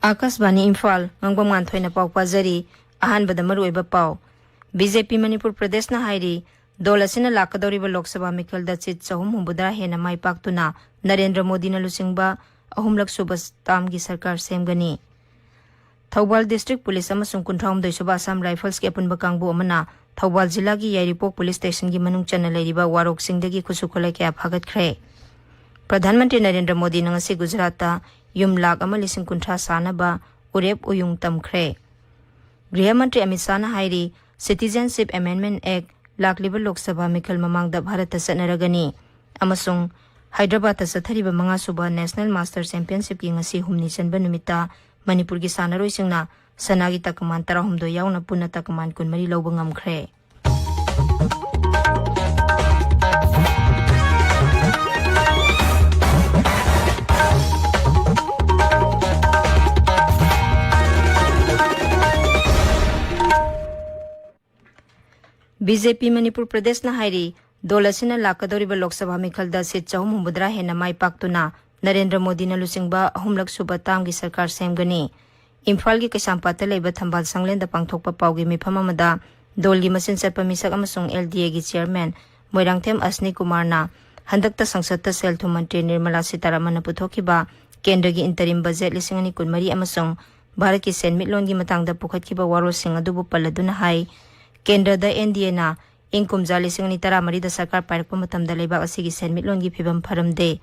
Akasbani Imphal Ngangbam Nganthoi na pau pazari ahanbada maruoiba pau BJP Manipur Pradesh na hairi dolasina lakadoriba Lok Sabha mikhalda chit chahum humbudra hena mai paktuna Narendra Modi na lusingba ahumlak subas tamgi sarkar semgani Thawbal District Police amasung kunthraum doisuba Assam Rifles ke apunba kangbu amana Thawbal Jilla gi Yairipok Police Station gi manung chana leiriba warok singdagi khusukholai kya phagat khre Pradhan Mantri Narendra Modi na ngasi Gujarat yum lak ama lising kunthra sanaba urep uyung tamkhre Griha Mantri Amit Shah na hairi Citizenship Amendment Act lakliba Lok Sabha mikhal mamangda Bharat ta sanaragani amasung Hyderabad ta sathariba manga suba National Master Championship ki ngasi humni chanba numita Manipur gi sanaroi singna sanagi takman tarahumdo yauna punna takman kunmari lawba ngamkhre BJP Manipur Pradesh na hairi dolasina lakadoriba Lok Sabha mikhalda sit chahum humbudra hena mai paktuna Narendra Modi na lusingba ahumlak suba tamgi sarkar semgani Imphal gi Kaisampata leiba Thambal Sanglenda pangthokpa paugi mifam amada dolgi masin satpa misak amasung LDA gi chairman Moirangthem Asni Kumar na handakta sangsata selthum mantri Nirmala Sitaraman na puthokiba kendra gi interim budget 2024 amasung Bharat ki senmitlon gi matangda pukhatkiba warosing adubu paladuna hai Kendra da NDA na ingkumja 2010 da sarkar parakpa matamda leibak asigi senmitlon gi phibam pharamde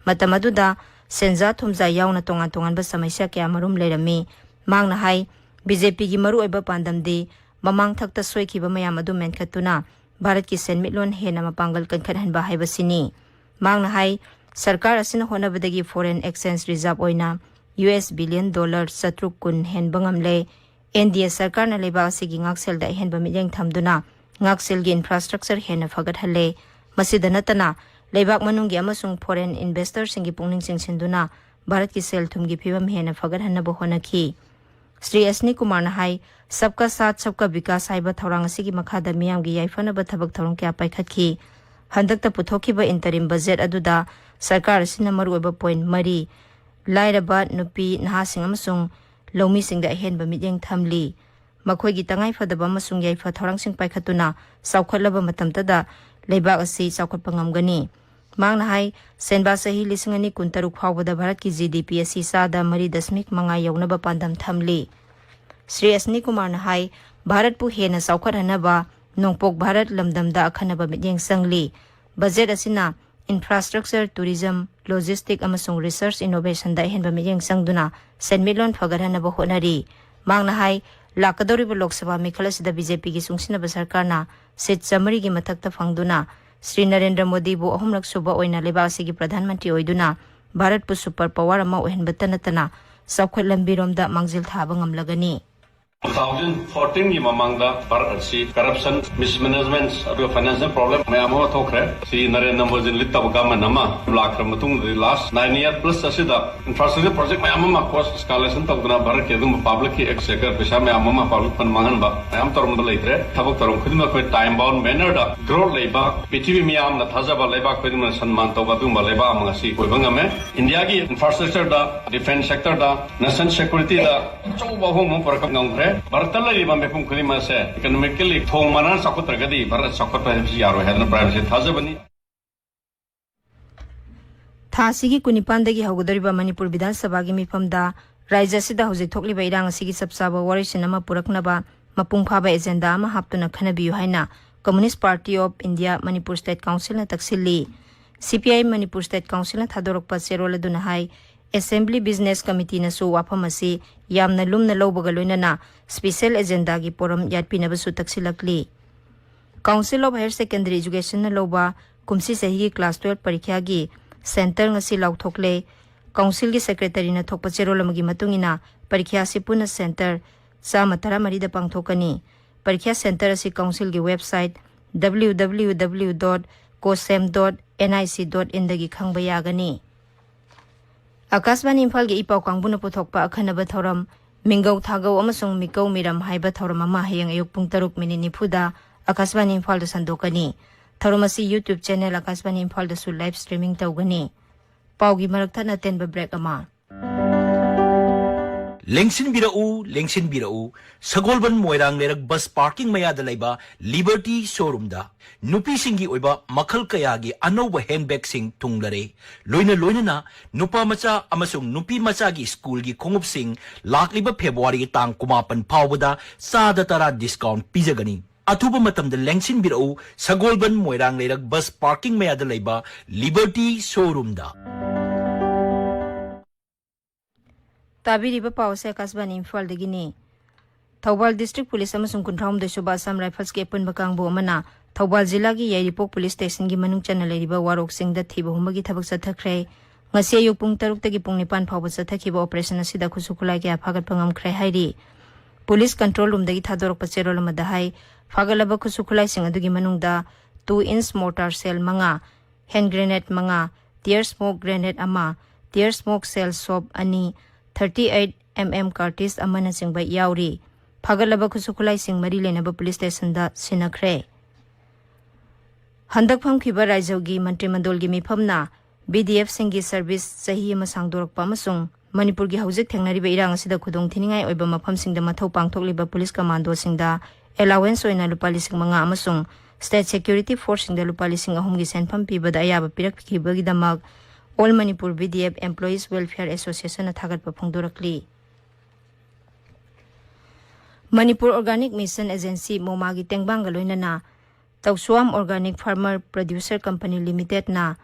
matamaduda senja thumja yauna tongan ba samaisya kya marum leirami mangna hai BJP gi maru oiba pandamde mamang thakta soikiba mayam adu menkhatuna Bharat ki senmitlon hena mapangal kankhan ba haibasini mangna hai sarkar asina honabadagi foreign exchange reserve oina US billion dollar satruk kun hen bangamle NDA sarkar na leba asigi ngaksel da hen ba mijeng thamduna ngaksel gi infrastructure hen fagat halle masida natana leibak manunggi amasung foreign investors singi pungning singsinduna Bharat ki sel thumgi phibam hen fagat hanna bo honaki Sri Asni Kumar na hai sabka sath sabka vikas haiba thorang asigi makhada miyam gi yaifana ba thabak thorong kya paikhatki handakta puthoki ba interim budget aduda sarkar asina maru oiba point mari lairaba nupi nahasing amasung Lomi sing da hen ba midyeng thamli makhoi gi tangai fadaba masung yaifa thorang sing paikhatuna saukhatlaba matamtada leibak asi saukhat pangamgani mangna hai senba sahi 2023 phawbada Bharat ki GDP asi sada 3.5 yaunaba pandam thamli Sri Asni Kumar na hai Bharat pu hena saukhat hanaba nongpok Bharat lamdamda akhanaba midyeng sangli budget asina infrastructure tourism logistic amasung research innovation da hen ba midyeng sangduna senmilon fagarhana ba honari mangna hai lakadoriba Lok Sabha mikhalasida BJP gi sungsina ba sarkarna sit samari gi mathakta fangduna Sri Narendra Modi bu ahumlak suba oina lebasi gi pradhan mantri oiduna Bharat pu super power ama ohen batanatana saukhat lambiromda mangjil thaba ngamlagani 2014 की मांगदा भारत से corruption mismanagement और financial problem में आमो थोखरे सी नरेंद्र मोदी लिटब government नमा लाखर मतुंग लास्ट 9 ईयर प्लस असिदा इंफ्रास्ट्रक्चर प्रोजेक्ट में आममा कॉस्ट स्कालेशन तबगना भारत के दुम पब्लिक की एक्सचेकर पैसा में आममा पब्लिक फंड मांगन बा आम तरम लेत्रे थबक तरम खुदिमा कोई टाइम बाउंड मैनर दा ग्रोथ लेबा पृथ्वी में आम न थाजाबा लेबा कोदिमा सम्मान तोबा दुम लेबा आमसी कोइबंगा में इंडिया की इंफ्रास्ट्रक्चर दा डिफेंस सेक्टर दा नेशनल सिक्योरिटी दा चौबा home परकम ngre Bharatan laiba mepum khulima se economically thong manan sakutragadi Bharat sakutpa hebsi yaro hedna privacy thazabani Thasigi kunipandagi haugodoriba Manipur Vidhan Sabha gi mifamda Rajya sida hojik thokliba irang asigi sabsaba warisin ama puraknaba mapung phaba agenda ama haptuna khanabiyu haina Communist Party of India Manipur State Council na taksilli CPI Manipur State Council na thadorokpa serol aduna hai Assembly Business Committee na su wapamasi yamna lumna lawbaga loinana special agenda gi poram yatpinaba su taksilakli Council of Higher Secondary Education na lawba kumsi sahi gi class 12 parikya gi center ngasi lawthokle Council gi secretary na thokpa cherolamagi matungina parikya si puna center sa matara marida pangthokani parikya center asi council gi website www.kosem.nic.in dagi khangba yagani Akasbani Imphal gi ipau kangbuna puthokpa akhanaba thoram mingau thagau amasung mikau miram haiba thoram ama hayang ayuk pung 3:40 da Akasbani Imphal da sandokani thoramasi YouTube channel Akasbani Imphal da su live streaming tawgani paugi marakthana tenba break ama Lengsin birau, Sagolban Moirang Lerak bus parking mayada laiba Liberty showroom da. Nupi singi oiba makal kayagi anoba handbag sing tunglare. Loina na, nupa macha amasung nupi macha gi school gi kongup sing lakliba February tang kumapan pawada sada tara discount pizagani. Atuba matam da lengsin birau, Sagolban Moirang Lerak bus parking mayada laiba Liberty showroom da. Tabiriba pause kasban Imphal dagini. Thawbal District Police amasung kuntham de suba Assam Rifles ke pun bakangbu amana Thawbal Jilla gi Yairipok Police Station gi manung chana leriba warok sing da thiba humagi thabak sathakre. Ngasi ayuk pung 6 tagi pung 9 phawba sathakiba operation asida khusukulai ke aphagat pangam khre hairi. Police control room dagi thadorok pacherol amada hai phagalaba khusukulai sing adugi manung da 2-inch mortar shell manga, hand grenade manga, tear smoke grenade ama, tear smoke shell soap ani 38mm cartridge amana singba yauri phagalaba khusukulai sing mari lenaba police station da sinakre handak phamkhiba raijogi mantri mandol gi mifamna BDF singi service sahi ama sangdorok pamasung Manipur gi haujik thengnari be irang asida khudong thiningai oiba mafam singda mathau pangthokliba police commando singda allowance oina lupa lising manga amasung state security force singda lupa lising ahum gi senpham pibada ayaba pirak khibagi damak All Manipur BDF Employees Welfare Association athagat paphungdorakli. Manipur Organic Mission Agency Momagi Tengbanga loinana Tawsuam Organic Farmer Producer Company Limited na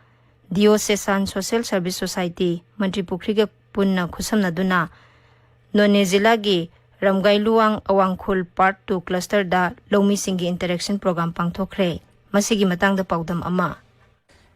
Diocesan Social Service Society Mantri Pukriga punna khusamna duna None Zilagi Ramgai Luang Awangkhul Part 2 Cluster da Lomi Singi Interaction Program pangthokre. Masigi matang da paudam ama.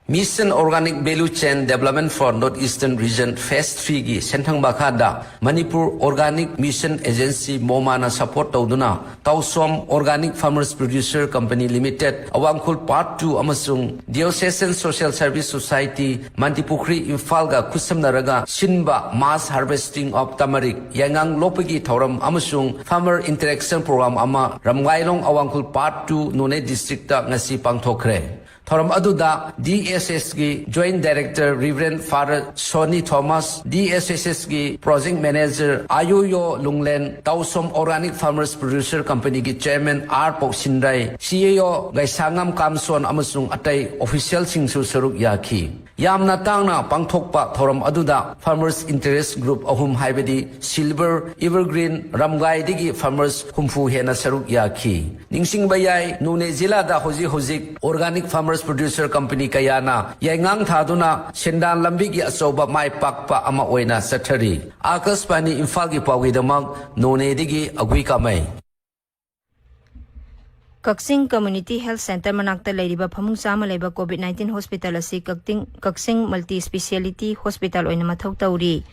Mission Organic Value Chain Development for Northeastern Region Phase 3 gi senthang bakada Manipur Organic Mission Agency Momana support tawduna Tawsom Organic Farmers Producer Company Limited Awangkhul Part 2 amasung Diocesan Social Service Society Mantipukri Imphal ga khusamnaraga sinba mass harvesting of turmeric yangang lopagi thoram amasung farmer interaction program ama Ramgailong Awangkhul Part 2 None district ta ngasi pangthokre Thoram aduda DSS gi Joint Director Reverend Father Sonny Thomas, DSS gi Project Manager Ayuyo Lunglen, Tawsom Organic Farmers Producer Company gi Chairman R. Poksinrai, CEO Gaisangam Kamson amasung atay official singsu saruk yaki. Yamna tangna pangthokpa thoram aduda Farmers Interest Group ahum haibadi Silver, Evergreen, Ramgai digi Farmers humfu hena saruk yaki. Ningsing bayay Nune Zilla da hozik Organic Farmers Producer Company kayana yangang thaduna sendan lambi gi asoba mai pakpa ama oina sathari akas pani Imphal gi pawi damag None digi agui kamai Kaksing Community Health Center manakta leiriba phamung sama leiba COVID-19 hospital asi Kaksing Multi Speciality Hospital oina mathau tauri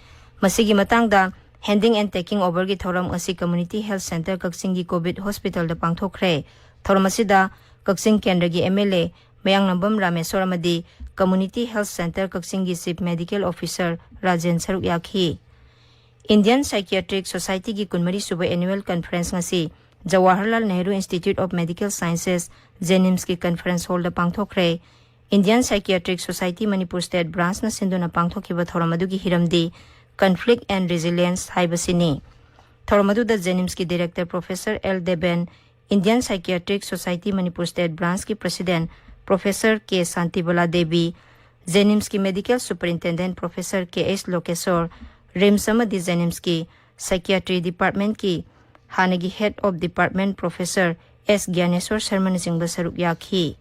masigi matangda handing and taking over gi thoram asi Community Health Center Kaksing gi COVID Hospital da pangthokre thoram asida Kaksing Kendra gi MLA Mayang Nambam Rameswar amadi Community Health Center Kaksing gi Chief Medical Officer Rajen Saruk yakhi Indian Psychiatric Society gi kunmari suba annual conference ngasi Jawaharlal Nehru Institute of Medical Sciences Jenims ki conference hall da pangthokre Indian Psychiatric Society Manipur State Branch na sinduna pangthokiba thoramadu gi hiramdi conflict and resilience haibasini thoramadu da Jenims ki director Professor L Deben Indian Psychiatric Society Manipur State Branch ki president Professor K Santibala Devi Jenims ki medical superintendent Professor K S Lokesor RIMS amadi Jenims ki psychiatry department ki Hanagi Head of Department Professor S. Gyaneswar Sharma Singba Saruk Yakhi.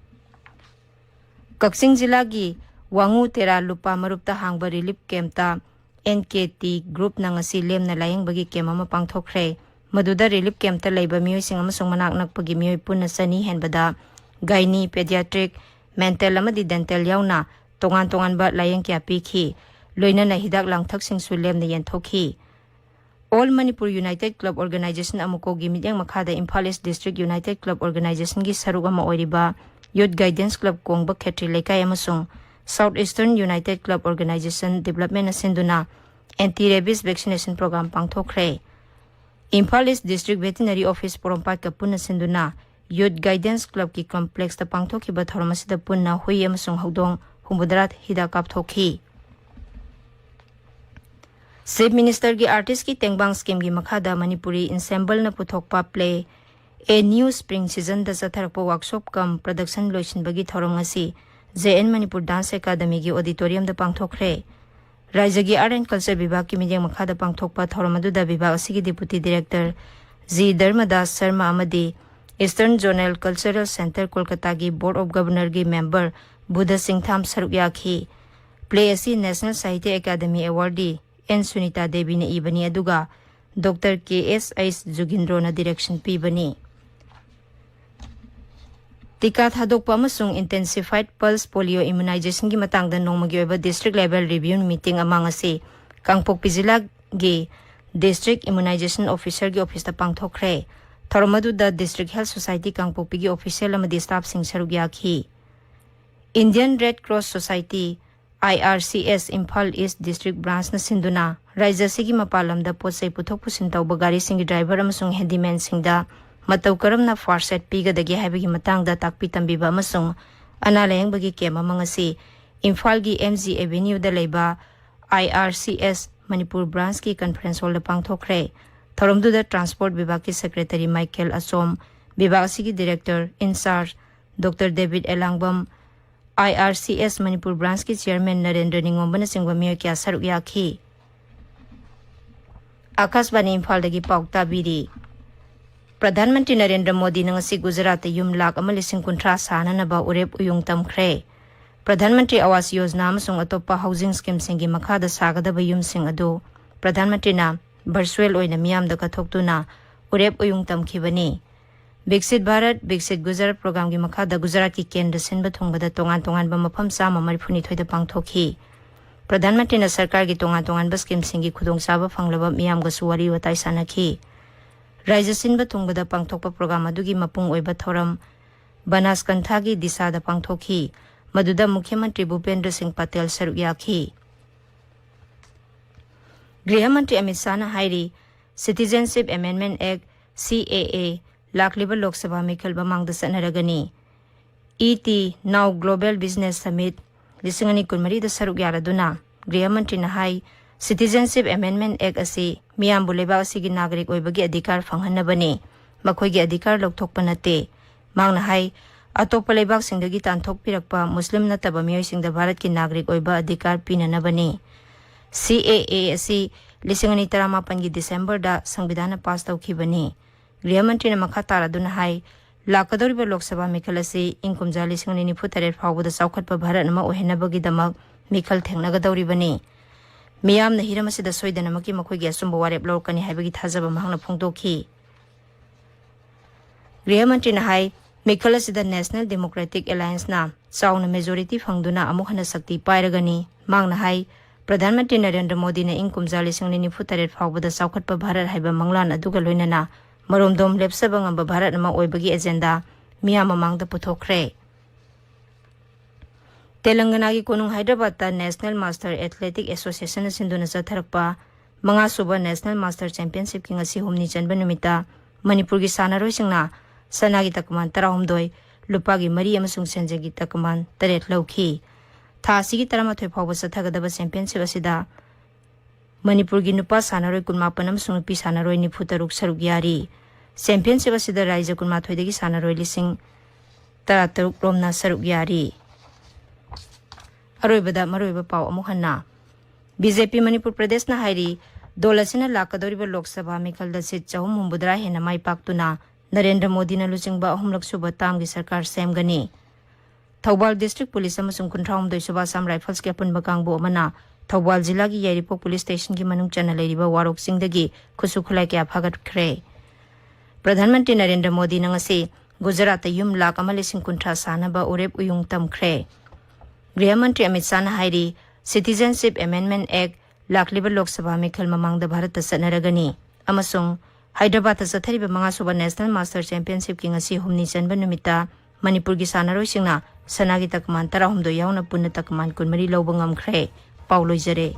Kaksing Jilagi Wangu Tera Lupa Marupta Hangba Relief Kemta NKT Group na ngasi lem na layang bagi kema mapangthokre maduda relief kemta laiba miyoy sing amasong manak nagpagi miyoy puna sani henbada gynae pediatric mental amadi dental yawna tongan ba layang kya pikhi loina na hidak langthak sing sulem na yenthokhi. All Manipur United Club Organization amuko gi midyang makhada Imphal East District United Club Organization gi sarug ama oiriba Youth Guidance Club Kongba Khetri Lekai amasung Southeastern United Club Organization Development Asinduna Anti-Rabies Vaccination Program pangthokre. Imphal East District Veterinary Office Porompat ka punna sinduna Youth Guidance Club ki complex ta pangthokiba thoramasida punna hui amasung hawdong humudrat hida kapthokhi. Chief Minister gi artist ki tengbang scheme gi makhada Manipuri ensemble na puthokpa play a new spring season da satharakpa workshop kam production loisin bagi thorom ngasi JN Manipur Dance Academy gi auditorium da pangthokre. Raja gi Art and Culture Vibhag ki mijeng makhada pangthokpa thorom adu da Vibhag asigi Deputy Director G Dharmadas Sharma amadi Eastern Zonal Cultural Center Kolkata gi Board of Governor gi member Buddha Singh Tham saruk yakhi. Play asi National Sahitya Academy awardee N Sunita Devi na ibani aduga Dr. K.S. Jugindro na direction pibani. Tika thadokpa amasung intensified pulse polio immunization gi matangda nongmagi oiba district level review meeting amang asi Kangpokpi Jilla gi district immunization officer gi office ta pangthokre. Thoramadu da district health society Kangpokpi gi official amadi staff sing saruk yakhi. Indian Red Cross Society IRCS Imphal East District Branch na sinduna Raja sigi mapalam da posay puthok pusin tawba gari singi driver amasung handyman singda matau karam na first aid pigadagi haibagi matang da takpi tambiba amasung analayang bagi kema mangasi Imphal gi MG Avenue da laiba IRCS Manipur Branch ki conference hall da pangthokre. Thoramdu da Transport Vibhag ki Secretary Michael Asom, Vibhag sigi Director in charge Dr. David Elangbam, IRCS Manipur Branch ki Chairman Narendra Ngangbam Nganthoi miyo kya saruk yakhi. Akashvani Imphal dagi paukta biri. Pradhan Mantri Narendra Modi na ngasi Gujarat yum lak ama 1,000 sana na ba urep uyung tamkre. Pradhan Mantri Awas Yojana amasung atopa housing scheme singi makhada sagadaba yum sing adu Pradhan Mantri na virtual oina miyamda kathoktuna urep uyung tamkhibani. Viksit Bharat Viksit Gujarat program gi makhada Gujarat ki kendra sinba thongbada tongan ba mafam sama marifuni thoida pangthokhi. Pradhan Mantri na sarkar gi tongan ba scheme singi khudong saba phanglaba miyam ga suwari watai sanakhi. Raja sinba thongbada pangthokpa program adugi mapung oiba thoram Banaskantha gi Disha da pangthokhi. Maduda Mukhyamantri Bhupendra Singh Patel saruk yakhi. Griha Mantri Amit Shah na hairi Citizenship Amendment Act CAA lakliba Lok Sabha mikhalba mangda sanaragani. ET Now Global Business Summit 2023 da saruk yaraduna Griha Mantri na hai Citizenship Amendment Act asi miyambu leba asigi nagarik oibagi adhikar phanghanabani makhoigi adhikar lokthokpa nate mangna hai atopa lebak singdagi tanthok pirakpa Muslim nataba miyoi singda Bharat ki nagarik oiba adhikar pinanabani. CAA asi 2018 gi December da Sanvidhana pass tawkhibani. Griha Mantri na makha taraduna hai lakadoriba Lok Sabha mikhal asi ingkumja 2023 phawbada chaukhatpa Bharat nama ohenabagi damak mikhal thengnagadoribani. Miyam na hiram asida soidana maki makhoigi asumba warep lorkani haibagi thajaba mahangna phongtokhi. Griha Mantri na hai mikhal asida National Democratic Alliance na chauna majority phangduna amuk hana sakti pairagani mangna hai Pradhan Mantri Narendra Modi na ingkumja 2023 phawbada chaukhatpa Bharat haiba manglan aduga loinana maromdom lepsaba ngamba Bharat nama oibagi agenda miyam mamangda puthokre. Telangana gi konung Hyderabad ta National Master Athletic Association sinduna zatharakpa manga suba National Master Championship ki ngasi humni chanba numita Manipur gi sanaroi singna sanagi takman 12 lupa gi mari amasung senje gi takman 3 lauki. Tha asigi 13 phawba sathagadaba championship asida Manipur gi nupa sanaroi 18 amasung nupi sanaroi 93 saruk yari. Championship asida raija 18 dagi sanaroi 13 romna saruk yari. Aroibada maroiba pau amuhanna. BJP Manipur Pradesh na hairi dolasina lakadoriba Lok Sabha mikhalda sit chahum humbudra hena mai paktuna Narendra Modi na luchingba ahumlak suba tamgi sarkar semgani. Thoubal District Police amasung 53 suba Sam Rifles ki apunba kangbu amana Thoubal Jilla gi Yairipok Police Station ki manung chana leiriba warok singdagi khusukhulai kya phagat khre. Pradhan Mantri Narendra Modi na ngasi Gujarat yum lak ama 1,000 sanaba urep uyung tamkhre. Griha Mantri Amit Shah na hairi Citizenship Amendment Act lakliba Lok Sabha mikhal mamangda Bharat ta sanaragani amasung Hyderabad ta sathariba manga suba National Master Championship ki ngasi humni chanba numita Manipur gi sanaroi singna sanagi takman 13 yauna punna takman 13 lobangam khre pauloi jare.